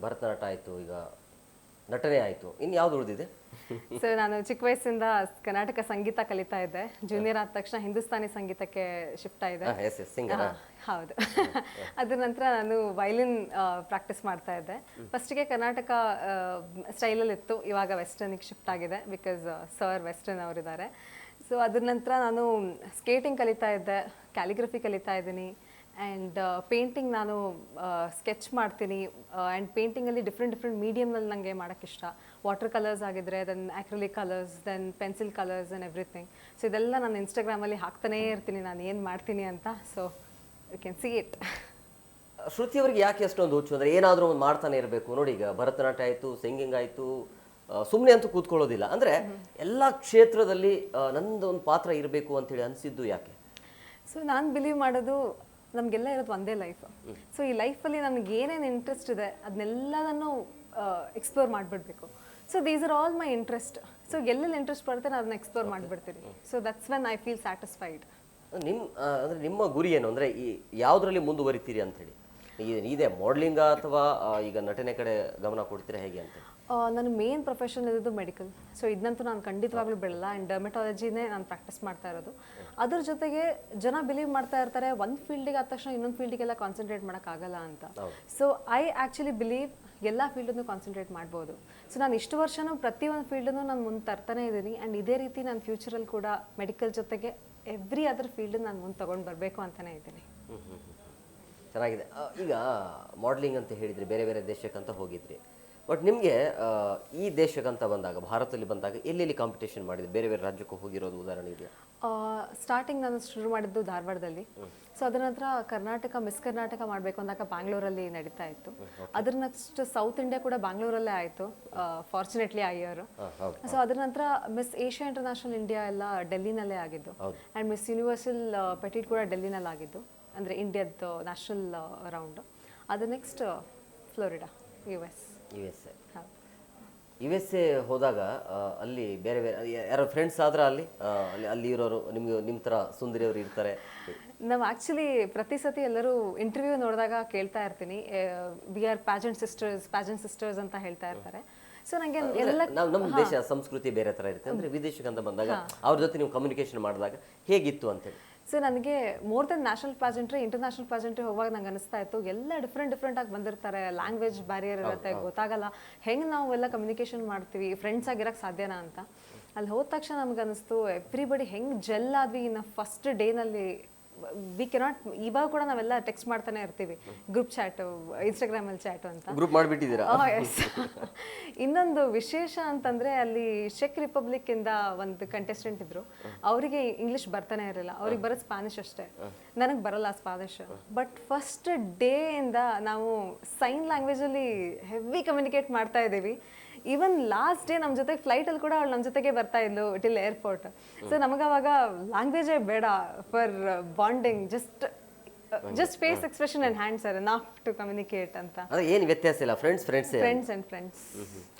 ಭರತನಾಟ್ಯ ಆಯಿತು, ಈಗ ನಟನೆ ಆಯಿತು, ಇನ್ನು ಯಾವ್ದು ಉಳಿದಿದೆ? ಸೊ ನಾನು ಚಿಕ್ಕ ವಯಸ್ಸಿಂದ ಕರ್ನಾಟಕ ಸಂಗೀತ ಕಲಿತಾ ಇದ್ದೆ. ಜೂನಿಯರ್ ಆದ ತಕ್ಷಣ ಹಿಂದೂಸ್ತಾನಿ ಸಂಗೀತಕ್ಕೆ ಶಿಫ್ಟ್ ಆಗಿದೆ. Yes yes singer. ಹೌದು. ಅದ್ರ ನಂತರ ನಾನು ವೈಲಿನ್ ಪ್ರಾಕ್ಟೀಸ್ ಮಾಡ್ತಾ ಇದ್ದೆ. ಫಸ್ಟಿಗೆ ಕರ್ನಾಟಕ ಸ್ಟೈಲಲ್ಲಿ ಇತ್ತು, ಇವಾಗ ವೆಸ್ಟರ್ನಿಗೆ ಶಿಫ್ಟ್ ಆಗಿದೆ ಬಿಕಾಸ್ ಸರ್ ವೆಸ್ಟರ್ನ್ ಅವರಿದ್ದಾರೆ. ಸೊ ಅದ್ರ ನಂತರ ನಾನು ಸ್ಕೇಟಿಂಗ್ ಕಲಿತಾ ಇದ್ದೆ, ಕ್ಯಾಲಿಗ್ರಫಿ ಕಲಿತಾ ಇದ್ದೀನಿ. ಆ್ಯಂಡ್ ಪೇಂಟಿಂಗ್ ನಾನು ಸ್ಕೆಚ್ ಮಾಡ್ತೀನಿ. ಆ್ಯಂಡ್ ಪೇಂಟಿಂಗಲ್ಲಿ ಡಿಫ್ರೆಂಟ್ ಮೀಡಿಯಮ್ನಲ್ಲಿ ನನಗೆ ಮಾಡೋಕ್ಕೆ ಇಷ್ಟ. ವಾಟರ್ ಕಲರ್ಸ್ ಆಗಿದ್ರೆ, then acrylic colours, then pencil colours and everything. So ಇದೆಲ್ಲ ನಾನು ಇನ್ಸ್ಟಾಗ್ರಾಮಲ್ಲಿ ಹಾಕ್ತಾನೇ ಇರ್ತೀನಿ ನಾನು ಏನು ಮಾಡ್ತೀನಿ ಅಂತ. So you can see it. Shruti ಅವರಿಗೆ ಯಾಕೆ ಅಷ್ಟೊಂದು ಹುಚ್ಚು ಅಂದರೆ ಏನಾದರೂ ಒಂದು ಮಾಡ್ತಾನೆ ಇರಬೇಕು? ನೋಡಿ, ಈಗ ಭರತನಾಟ್ಯ ಆಯಿತು, ಸಿಂಗಿಂಗ್ ಆಯಿತು, ಸುಮ್ಮನೆ ಅಂತೂ ಕೂತ್ಕೊಳ್ಳೋದಿಲ್ಲ. ಅಂದರೆ ಎಲ್ಲ ಕ್ಷೇತ್ರದಲ್ಲಿ ನಂದು ಒಂದು ಪಾತ್ರ ಇರಬೇಕು ಅಂತೇಳಿ ಅನಿಸಿದ್ದು ಯಾಕೆ? ಸೊ ನಾನು ಬಿಲೀವ್ ಮಾಡೋದು, ನಮಗೆಲ್ಲ ಇರೋದು ಒಂದೇ ಲೈಫ್. ಸೊ ಈ ಲೈಫಲ್ಲಿ ನನಗೆ ಏನೇನು ಇಂಟ್ರೆಸ್ಟ್ ಇದೆ ಅದನ್ನೆಲ್ಲದನ್ನು ಎಕ್ಸ್ಪ್ಲೋರ್ ಮಾಡಿಬಿಡ್ಬೇಕು. So these are all my interest. So ಎಲ್ಲೆಲ್ಲಿ ಇಂಟ್ರೆಸ್ಟ್ ಬರುತ್ತೆ ನಾನು ಅದನ್ನ ಎಕ್ಸ್ಪ್ಲೋರ್ ಮಾಡಿಬಿಡ್ತೀನಿ. So that's when I feel satisfied. ಅಂದರೆ ನಿಮ್ಮ ಗುರಿ ಏನು? ಅಂದರೆ ಈ ಯಾವುದರಲ್ಲಿ ಮುಂದುವರಿತೀರಿ ಅಂಥೇಳಿ ಇದೆ? ಮಾಡಲಿಂಗ ಅಥವಾ ಈಗ ನಟನೆ ಕಡೆ ಗಮನ ಕೊಡ್ತೀರಾ, ಹೇಗೆ ಅಂತ? ನನ್ನ ಮೇನ್ ಪ್ರೊಫೆಷನ್ ಇರೋದು ಮೆಡಿಕಲ್. ಸೊ ಇದನ್ನಂತೂ ನಾನು ಖಂಡಿತವಾಗ್ಲೂ ಬಿಡಲ್ಲ. ಆ್ಯಂಡ್ ಡರ್ಮೆಟಾಲಜಿನೇ ನಾನು ಪ್ರಾಕ್ಟೀಸ್ ಮಾಡ್ತಾ ಇರೋದು. ಅದ್ರ ಜೊತೆಗೆ ಜನ ಬಿಲೀವ್ ಮಾಡ್ತಾ ಇರ್ತಾರೆ ಒಂದು ಫೀಲ್ಡಿಗೆ ಆದ ತಕ್ಷಣ ಇನ್ನೊಂದು ಫೀಲ್ಡಿಗೆಲ್ಲ ಕಾನ್ಸಂಟ್ರೇಟ್ ಮಾಡೋಕ್ಕಾಗಲ್ಲ ಅಂತ. ಸೊ ಐ ಆ್ಯಕ್ಚುಲಿ ಬಿಲೀವ್ ಎಲ್ಲ ಫೀಲ್ಡನ್ನು ಕಾನ್ಸಂಟ್ರೇಟ್ ಮಾಡ್ಬೋದು. ಸೊ ನಾನು ಇಷ್ಟು ವರ್ಷನೂ ಪ್ರತಿಯೊಂದು ಫೀಲ್ಡನ್ನು ನಾನು ಮುಂದೆ ತರ್ತಾನೆ ಇದ್ದೀನಿ. ಆ್ಯಂಡ್ ಇದೇ ರೀತಿ ನಾನು ಫ್ಯೂಚರಲ್ಲಿ ಕೂಡ ಮೆಡಿಕಲ್ ಜೊತೆಗೆ ಎವ್ರಿ ಅದರ್ ಫೀಲ್ಡ್ ನಾನು ಮುಂದೆ ತೊಗೊಂಡು ಬರಬೇಕು ಅಂತಲೇ ಇದ್ದೀನಿ. ಚೆನ್ನಾಗಿದೆ. ಈಗ ಮಾಡಲಿಂಗ್ ಅಂತ ಹೇಳಿದ್ರಿ, ಬೇರೆ ಬೇರೆ ದೇಶಕ್ಕಂತ ಹೋಗಿದ್ರಿ. ಬಟ್ ನಿಮಗೆ ಈ ದೇಶಕ್ಕಂತ ಬಂದಾಗ, ಭಾರತದಲ್ಲಿ ಬಂದಾಗ ಎಲ್ಲೆಲ್ಲಿ ಕಾಂಪಿಟೇಷನ್ ಮಾಡಿದ್ರಿ? ಬೇರೆ ಬೇರೆ ರಾಜ್ಯಕ್ಕೂ ಹೋಗಿರೋದು ಉದಾಹರಣೆ ಇದೆಯಾ? ಸ್ಟಾರ್ಟಿಂಗ್ ನಾನು ಶುರು ಮಾಡಿದ್ದು ಧಾರವಾಡದಲ್ಲಿ. ಸೊ ಅದರ ನಂತರ ಕರ್ನಾಟಕ ಮಿಸ್ ಕರ್ನಾಟಕ ಮಾಡಬೇಕು ಅಂದಾಗ ಬ್ಯಾಂಗ್ಳೂರಲ್ಲಿ ನಡೀತಾ ಇತ್ತು. ಅದ್ರ ನೆಕ್ಸ್ಟ್ ಸೌತ್ ಇಂಡಿಯಾ ಕೂಡ ಬ್ಯಾಂಗ್ಳೂರಲ್ಲೇ ಆಯಿತು, ಫಾರ್ಚುನೇಟ್ಲಿ ಆ ಇಯರ್. ಸೊ ಅದರ ನಂತರ ಮಿಸ್ ಏಷ್ಯಾ ಇಂಟರ್ನ್ಯಾಷನಲ್ ಇಂಡಿಯಾ ಎಲ್ಲ ಡೆಲ್ಲಿನಲ್ಲೇ ಆಗಿದ್ದು. ಆ್ಯಂಡ್ ಮಿಸ್ ಯೂನಿವರ್ಸಲ್ ಪೆಟಿಟ್ ಕೂಡ ಡೆಲ್ಲಿನಲ್ಲಿ ಆಗಿದ್ದು, ಅಂದರೆ ಇಂಡಿಯಾದ್ದು ನ್ಯಾಷನಲ್ ರೌಂಡ್. ಅದು next Florida, U S A ಹೋದಾಗ ಅಲ್ಲಿ ಬೇರೆ ಬೇರೆ ಯಾರೋ ಫ್ರೆಂಡ್ಸ್ ಆದ್ರೆ ಅಲ್ಲಿ ಇರೋರು ನಿಮ್ಮ ಥರ ಸುಂದರಿಯವರು ಇರ್ತಾರೆ? ನಾವು ಆ್ಯಕ್ಚುಲಿ ಪ್ರತಿ ಸತಿ ಎಲ್ಲರೂ ಇಂಟರ್ವ್ಯೂ ನೋಡಿದಾಗ ಕೇಳ್ತಾ ಇರ್ತೀನಿ, ವಿ ಆರ್ ಪ್ಯಾಜೆಂಟ್ ಸಿಸ್ಟರ್ಸ್ ಅಂತ ಹೇಳ್ತಾ ಇರ್ತಾರೆ. ಸೊ ನನಗೆ ಎಲ್ಲ ನಮ್ಮ ದೇಶ ಸಂಸ್ಕೃತಿ ಬೇರೆ ಥರ ಇರುತ್ತೆ. ಅಂದರೆ ವಿದೇಶಕ್ಕಂತ ಬಂದಾಗ ಅವ್ರ ಜೊತೆ ನೀವು ಕಮ್ಯುನಿಕೇಷನ್ ಮಾಡಿದಾಗ ಹೇಗಿತ್ತು ಅಂತೇಳಿ? ಸೊ ನನಗೆ ಮೋರ್ ದೆನ್ ನ್ಯಾಷನಲ್ ಪ್ಯಾಜೆಂಟ್ರಿ, ಇಂಟರ್ನ್ಯಾಷನಲ್ ಪ್ಯಾಜೆಂಟ್ರಿ ಹೋಗುವಾಗ ನಂಗೆ ಅನಿಸ್ತಾ ಇತ್ತು ಎಲ್ಲ ಡಿಫ್ರೆಂಟ್ ಆಗಿ ಬಂದಿರ್ತಾರೆ. ಲ್ಯಾಂಗ್ವೇಜ್ ಬ್ಯಾರಿಯರ್ ಇರುತ್ತೆ, ಗೊತ್ತಾಗಲ್ಲ ಹೆಂಗೆ ನಾವು ಎಲ್ಲ ಕಮ್ಯುನಿಕೇಷನ್ ಮಾಡ್ತೀವಿ, ಫ್ರೆಂಡ್ಸ್ ಆಗಿರೋಕ್ಕೆ ಸಾಧ್ಯನಾ ಅಂತ. ಅಲ್ಲಿ ಹೋದ ತಕ್ಷಣ ನಮ್ಗೆ ಅನಿಸ್ತು ಎವ್ರಿಬಡಿ ಹೆಂಗೆ ಜೆಲ್ ಆದ್ವಿ ಇನ್ನು ಫಸ್ಟ್ ಡೇನಲ್ಲಿ. ವಿ ಕೆನಾಟ್, ಇವಾಗ ಕೂಡ ನಾವೆಲ್ಲ ಟೆಕ್ಸ್ಟ್ ಮಾಡ್ತಾನೆ ಇರ್ತೀವಿ, ಗ್ರೂಪ್ ಚಾಟು, ಇನ್ಸ್ಟಾಗ್ರಾಮಲ್ಲಿ ಚಾಟು ಅಂತ. ಗ್ರೂಪ್ ಮಾಡಿಬಿಟ್ಟಿದ್ದೀರಾ? ಎಸ್. ಇನ್ನೊಂದು ವಿಶೇಷ ಅಂತಂದರೆ ಅಲ್ಲಿ ಚೆಕ್ ರಿಪಬ್ಲಿಕ್ ಇಂದ ಒಂದು ಕಂಟೆಸ್ಟೆಂಟ್ ಇದ್ರು. ಅವರಿಗೆ ಇಂಗ್ಲೀಷ್ ಬರ್ತಾನೆ ಇರಲಿಲ್ಲ, ಅವ್ರಿಗೆ ಬರೋದು ಸ್ಪ್ಯಾನಿಷ್ ಅಷ್ಟೇ. ನನಗೆ ಬರಲ್ಲ ಸ್ಪ್ಯಾನಿಷ್. ಬಟ್ ಫಸ್ಟ್ ಡೇ ಇಂದ ನಾವು ಸೈನ್ ಲ್ಯಾಂಗ್ವೇಜಲ್ಲಿ ಹೆವಿ ಕಮ್ಯುನಿಕೇಟ್ ಮಾಡ್ತಾ ಇದ್ದೀವಿ. ಈವನ್ ಲಾಸ್ಟ್ ಡೇ ನಮ್ಮ ಜೊತೆಗೆ ಫ್ಲೈಟಲ್ಲಿ ಕೂಡ ಅವಳು ನಮ್ಮ ಜೊತೆಗೆ ಬರ್ತಾ ಇದ್ಲು ಟಿಲ್ ಏರ್ಪೋರ್ಟ್. ಸೊ ನಮಗೆ ಅವಾಗ ಲ್ಯಾಂಗ್ವೇಜೇ ಬೇಡ for bonding, just face expression and hands are enough to communicate ಅಂತ. ಏನು ವ್ಯತ್ಯಾಸ ಇಲ್ಲ, ಫ್ರೆಂಡ್ಸ್ ಆ್ಯಂಡ್ ಫ್ರೆಂಡ್ಸ್.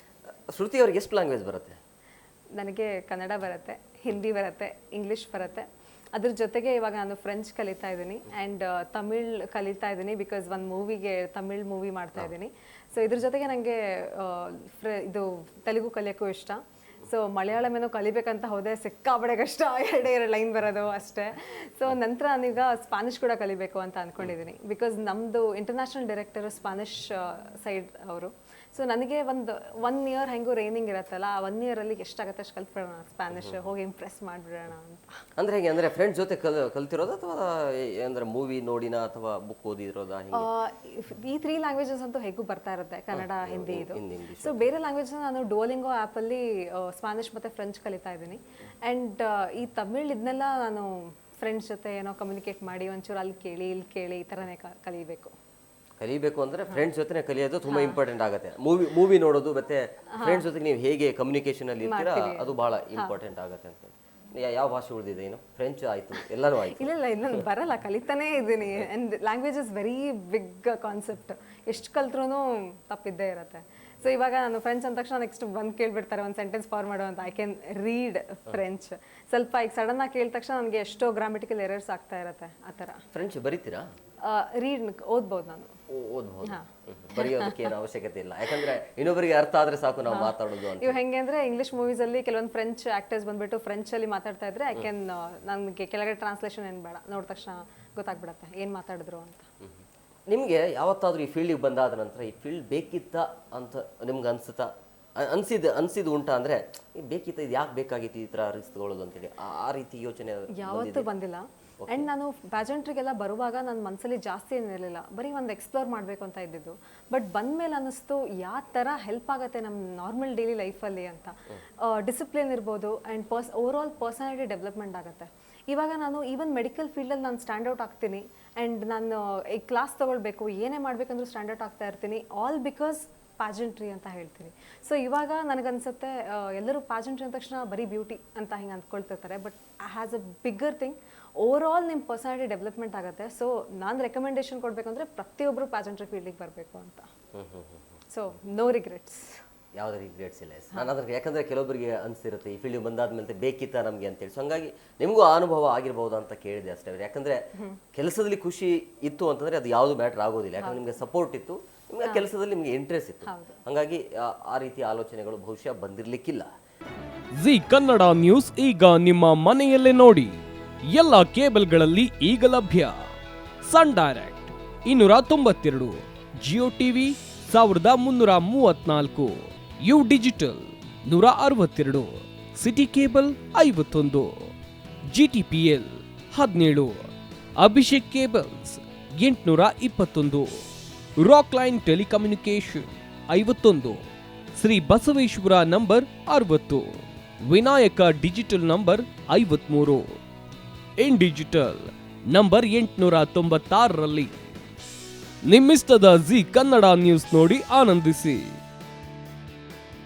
ಶ್ರುತಿ ಅವ್ರಿಗೆ ಎಷ್ಟು ಲ್ಯಾಂಗ್ವೇಜ್ ಬರುತ್ತೆ? ನನಗೆ ಕನ್ನಡ ಬರುತ್ತೆ, ಹಿಂದಿ ಬರುತ್ತೆ, ಇಂಗ್ಲೀಷ್ ಬರುತ್ತೆ. ಅದ್ರ ಜೊತೆಗೆ ಇವಾಗ ನಾನು ಫ್ರೆಂಚ್ ಕಲಿತಾ ಇದ್ದೀನಿ ಆ್ಯಂಡ್ ತಮಿಳ್ ಕಲಿತಾ ಇದ್ದೀನಿ, ಬಿಕಾಸ್ ಒಂದು ಮೂವಿಗೆ ತಮಿಳ್ ಮೂವಿ ಮಾಡ್ತಾ ಇದ್ದೀನಿ. ಸೊ ಇದ್ರ ಜೊತೆಗೆ ನನಗೆ ಇದು ತೆಲುಗು ಕಲಿಯೋಕ್ಕೂ ಇಷ್ಟ. ಸೊ ಮಲಯಾಳಂ ಏನೋ ಕಲಿಬೇಕಂತ ಹೋದೆ, ಸಿಕ್ಕಾಬಡೆ ಕಷ್ಟ, ಎರಡು ಲೈನ್ ಬರೋದು ಅಷ್ಟೇ. ಸೊ ನಂತರ ನಾನೀಗ ಸ್ಪ್ಯಾನಿಷ್ ಕೂಡ ಕಲಿಬೇಕು ಅಂತ ಅಂದ್ಕೊಂಡಿದ್ದೀನಿ, ಬಿಕಾಸ್ ನಮ್ಮದು ಇಂಟರ್ನ್ಯಾಷನಲ್ ಡೈರೆಕ್ಟರ್ ಸ್ಪ್ಯಾನಿಷ್ ಸೈಡ್ ಅವರು. ಸೊ ನನಗೆ ಒನ್ ಇಯರ್ ಹೆಂಗೂ ರೈನಿಂಗ್ ಇರುತ್ತಲ್ಲ, ಆ 1 ಇಯರಲ್ಲಿ ಎಷ್ಟಾಗುತ್ತೆ ಅಷ್ಟು ಕಲ್ತ್ಬಿಡೋಣ ಸ್ಪ್ಯಾನಿಷ್, ಹೋಗಿ ಇಂಪ್ರೆಸ್ ಮಾಡಿಬಿಡೋಣ ಅಂತ. ಅಂದರೆ ಹೇಗೆ? ಅಂದರೆ ಫ್ರೆಂಡ್ಸ್ ಜೊತೆ ಕಲ್ತಿರೋದು ಅಥವಾ ಅಂದರೆ ಮೂವಿ ನೋಡಿನ ಅಥವಾ ಬುಕ್ ಓದಿರೋದಾ? ಈ 3 ಲ್ಯಾಂಗ್ವೇಜಸ್ ಅಂತೂ ಹೇಗೂ ಬರ್ತಾ ಇರುತ್ತೆ, ಕನ್ನಡ, ಹಿಂದಿ, ಇದು. ಸೊ ಬೇರೆ ಲ್ಯಾಂಗ್ವೇಜ್ ನಾನು ಡುವೋಲಿಂಗೋ ಆ್ಯಪಲ್ಲಿ ಸ್ಪ್ಯಾನಿಷ್ ಮತ್ತು ಫ್ರೆಂಚ್ ಕಲಿತಾ ಇದ್ದೀನಿ. ಆ್ಯಂಡ್ ಈ ತಮಿಳ್ ಇದನ್ನೆಲ್ಲ ನಾನು ಫ್ರೆಂಡ್ಸ್ ಜೊತೆ ಏನೋ ಕಮ್ಯುನಿಕೇಟ್ ಮಾಡಿ ಒಂಚೂರು ಅಲ್ಲಿ ಕೇಳಿ ಇಲ್ಲಿ ಕೇಳಿ ಈ ಥರನೇ ಕಲಿಬೇಕು ಅಂದರೆ ಫ್ರೆಂಡ್ಸ್ ಜೊತೆ ಕಲಿಯೋದು ತುಂಬ ಇಂಪಾರ್ಟೆಂಟ್ ಆಗುತ್ತೆ. ಮೂವಿ ನೋಡೋದು ಮತ್ತೆ ಫ್ರೆಂಡ್ಸ್ ಜೊತೆಗೆ ನೀವು ಹೇಗೆ ಕಮ್ಯುನಿಕೇಷನಲ್ಲಿ ಇರ್ತೀರಾ ಅದು ಭಾಳ ಇಂಪಾರ್ಟೆಂಟ್ ಆಗುತ್ತೆ ಅಂತ. ಯಾವ ಭಾಷೆ ಉಳಿದಿದೆ? ಏನು ಫ್ರೆಂಚ್ ಆಯಿತು, ಎಲ್ಲನೂ ಆಯಿತು? ಇಲ್ಲ ಇನ್ನೊಂದು ಬರಲ್ಲ, ಕಲಿತಾನೇ ಇದ್ದೀನಿ. And language is very big concept, ಎಷ್ಟು ಕಲ್ತ್ರೂ ತಪ್ಪಿದ್ದೇ ಇರುತ್ತೆ. ಸೊ ಇವಾಗ ನಾನು ಫ್ರೆಂಚ್ ಅಂದ ತಕ್ಷಣ ನೆಕ್ಸ್ಟ್ ಬಂದು ಕೇಳಿಬಿಡ್ತಾರೆ ಒಂದು ಸೆಂಟೆನ್ಸ್ ಫಾರ್ಮ್ ಮಾಡೋ ಅಂತ. I can read French. ಸ್ವಲ್ಪ ಈಗ ಸಡನ್ನಾಗಿ ಕೇಳಿದ ತಕ್ಷಣ ನನಗೆ ಎಷ್ಟೋ ಗ್ರಾಮೆಟಿಕಲ್ ಎರರ್ಸ್ ಆಗ್ತಾ ಇರುತ್ತೆ, ಆ ಥರ. ಫ್ರೆಂಚ್ ಬರೀತೀರಾ? ಓದ್ಬೋದು ನಾನು. ಓದ್ಬೋದು. ಬರೆಯೋದಕ್ಕೆ ಏನು ಅವಶ್ಯಕತೆ ಇಲ್ಲ, ಯಾಕಂದ್ರೆ ಇನ್ನೊಬ್ಬರಿಗೆ ಅರ್ಥ ಆದ್ರೆ ಸಾಕು ನಾವು ಮಾತಾಡೋದು ಅಂತ. ಇವು ಹೆಂಗೆ ಅಂದ್ರೆ ಇಂಗ್ಲಿಷ್ ಮೂವೀಸ್ ಅಲ್ಲಿ ಕೆಲವೊಂದು ಫ್ರೆಂಚ್ ಆಕ್ಟರ್ಸ್ ಬಂದ್ಬಿಟ್ಟು ಫ್ರೆಂಚ್ ಅಲ್ಲಿ ಮಾತಾಡ್ತಾ ಇದ್ರೆ ಐ ಕ್ಯಾನ್, ನನಗೆ ಕೆಳಗಡೆ ಟ್ರಾನ್ಸ್ಲೇಷನ್ ಏನು ಬೇಡ, ನೋಡಿದ ತಕ್ಷಣ ಗೊತ್ತಾಗ್ಬಿಡತ್ತೆ ಏನು ಮಾತಾಡಿದ್ರು ಅಂತ. ನಿಮಗೆ ಯಾವತ್ತಾದ್ರೂ ಈ ಫೀಲ್ಡಿಗೆ ಬಂದಾದ ನಂತರ ಈ ಫೀಲ್ಡ್ ಬೇಕಿತ್ತ ಅಂತ ನಿಮ್ಗೆ ಅನ್ಸಿದ್ದು ಉಂಟಾ? ಅಂದ್ರೆ ಬೇಕಿತ್ತ, ಇದು ಯಾಕೆ ಬೇಕಾಗಿತ್ತು ಈ ತರ ರಿಸ್ಕ್ ತಗೊಳ್ಳೋದು ಅಂತೇಳಿ ಆ ರೀತಿ ಯೋಚನೆ ಯಾವತ್ತೂ ಬಂದಿಲ್ಲ. ಆ್ಯಂಡ್ ನಾನು ಪ್ಯಾಜೆಂಟ್ರಿಗೆಲ್ಲ ಬರುವಾಗ ನನ್ನ ಮನಸ್ಸಲ್ಲಿ ಜಾಸ್ತಿ ಏನಿರಲಿಲ್ಲ, ಬರೀ ಒಂದು ಎಕ್ಸ್ಪ್ಲೋರ್ ಮಾಡಬೇಕು ಅಂತ ಇದ್ದಿದ್ದು. ಬಟ್ ಬಂದಮೇಲೆ ಅನ್ನಿಸ್ತು ಯಾವ ಥರ ಹೆಲ್ಪ್ ಆಗುತ್ತೆ ನಮ್ಮ ನಾರ್ಮಲ್ ಡೈಲಿ ಲೈಫಲ್ಲಿ ಅಂತ. ಡಿಸಿಪ್ಲಿನ್ ಇರ್ಬೋದು and over all personality development ಆಗುತ್ತೆ. ಇವಾಗ ನಾನು ಈವನ್ ಮೆಡಿಕಲ್ ಫೀಲ್ಡಲ್ಲಿ ನಾನು ಸ್ಟ್ಯಾಂಡೌಟ್ ಆಗ್ತೀನಿ ಆ್ಯಂಡ್ ನಾನು ಈ ಕ್ಲಾಸ್ ತೊಗೊಳ್ಬೇಕು, ಏನೇ ಮಾಡಬೇಕಂದ್ರೂ ಸ್ಟ್ಯಾಂಡೌಟ್ ಆಗ್ತಾ ಇರ್ತೀನಿ, ಆಲ್ ಬಿಕಾಸ್ ಪ್ಯಾಜೆಂಟ್ರಿ ಅಂತ ಹೇಳ್ತೀನಿ. ಸೊ ಇವಾಗ ನನಗನ್ಸುತ್ತೆ ಎಲ್ಲರೂ ಪ್ಯಾಜೆಂಟ್ರಿ ಅಂದ ತಕ್ಷಣ ಬರೀ ಬ್ಯೂಟಿ ಅಂತ ಹಿಂಗೆ ಅಂದ್ಕೊಳ್ತಿರ್ತಾರೆ. But has a bigger thing, overall ನಿಮ್ಮ ಪರ್ಸನಾಲಿಟಿ ಡೆವಲಪ್ಮೆಂಟ್ ಆಗುತ್ತೆ. ಸೊ ನಾನು ರೆಕಮೆಂಡೇಶನ್ ಕೊಡಬೇಕಂದ್ರೆ ಪ್ರತಿಯೊಬ್ಬರು ಪ್ಯಾಜೆಂಟ್ರಿ ಫೀಲ್ಡಿಗೆ ಬರಬೇಕು ಅಂತ. ಸೊ ನೋ ರಿಗ್ರೆಟ್ಸ್, ಯಾವುದೇ ರಿಗ್ರೆಟ್ಸ್ ಇಲ್ಲ. ನಾನು ಅದ್ರ ಯಾಕಂದರೆ ಕೆಲವೊಬ್ಬರಿಗೆ ಅನಿಸಿರುತ್ತೆ ಈ ಫೀಲ್ಡಿಗೆ ಬಂದಾದ್ಮೇಲೆ ಬೇಕಿತ್ತ ನಮಗೆ ಅಂತೇಳಿ. ಸೊ ಹಂಗಾಗಿ ನಿಮಗೂ ಆ ಅನುಭವ ಆಗಿರ್ಬೋದು ಅಂತ ಕೇಳಿದೆ ಅಷ್ಟೇ. ಯಾಕಂದರೆ ಕೆಲಸದಲ್ಲಿ ಖುಷಿ ಇತ್ತು ಅಂತಂದರೆ ಅದು ಯಾವುದು ಮ್ಯಾಟ್ರ್ ಆಗೋದಿಲ್ಲ, ಯಾಕಂದ್ರೆ ನಿಮಗೆ ಸಪೋರ್ಟ್ ಇತ್ತು, ನಿಮಗೆ ಕೆಲಸದಲ್ಲಿ ನಿಮಗೆ ಇಂಟ್ರೆಸ್ಟ್ ಇತ್ತು. ಹಾಗಾಗಿ ಆ ರೀತಿಯ ಆಲೋಚನೆಗಳು ಬಹುಶಃ ಬಂದಿರಲಿಕ್ಕಿಲ್ಲ. ಜಿ ಕನ್ನಡ ನ್ಯೂಸ್ ಈಗ ನಿಮ್ಮ ಮನೆಯಲ್ಲೇ ನೋಡಿ. ಎಲ್ಲ ಕೇಬಲ್ಗಳಲ್ಲಿ ಈಗ ಲಭ್ಯ. Sun direct 292, Jio TV 1334, U digital 162, city cable 51, GTPL 17, Abhishek cables 821, rock line telecommunication 51, Shri Basaveshwara number 60, Vinayaka digital number 53, in digital number 896ರಲ್ಲಿ. ನಿಮ್ಮಿಷ್ಟದ ಜಿ ಕನ್ನಡ ನ್ಯೂಸ್ ನೋಡಿ ಆನಂದಿಸಿ.